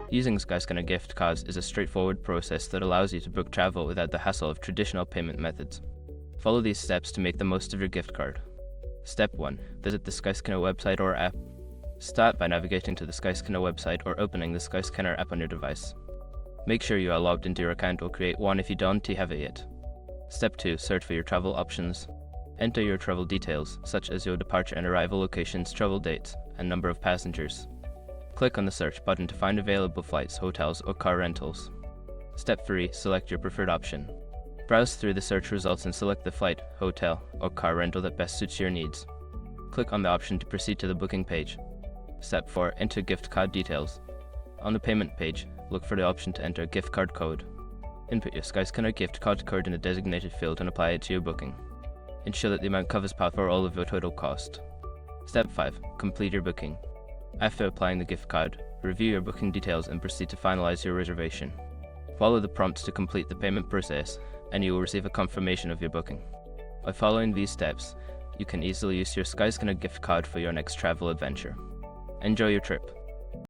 Using Skyscanner gift cards is a straightforward process that allows you to book travel without the hassle of traditional payment methods. Follow these steps to make the most of your gift card. Step 1. Visit the Skyscanner website or app. Start by navigating to the Skyscanner website or opening the Skyscanner app on your device. Make sure you are logged into your account or create one if you don't have it yet. Step 2. Search for your travel options. Enter your travel details, such as your departure and arrival locations, travel dates, and number of passengers. Click on the search button to find available flights, hotels, or car rentals. Step 3. Select your preferred option. Browse through the search results and select the flight, hotel, or car rental that best suits your needs. Click on the option to proceed to the booking page. Step 4. Enter gift card details. On the payment page, look for the option to enter a gift card code. Input your Skyscanner gift card code in the designated field and apply it to your booking. Ensure that the amount covers part for all of your total cost. Step 5. Complete your booking. After applying the gift card, review your booking details and proceed to finalize your reservation. Follow the prompts to complete the payment process, and you will receive a confirmation of your booking. By following these steps, you can easily use your Skyscanner gift card for your next travel adventure. Enjoy your trip.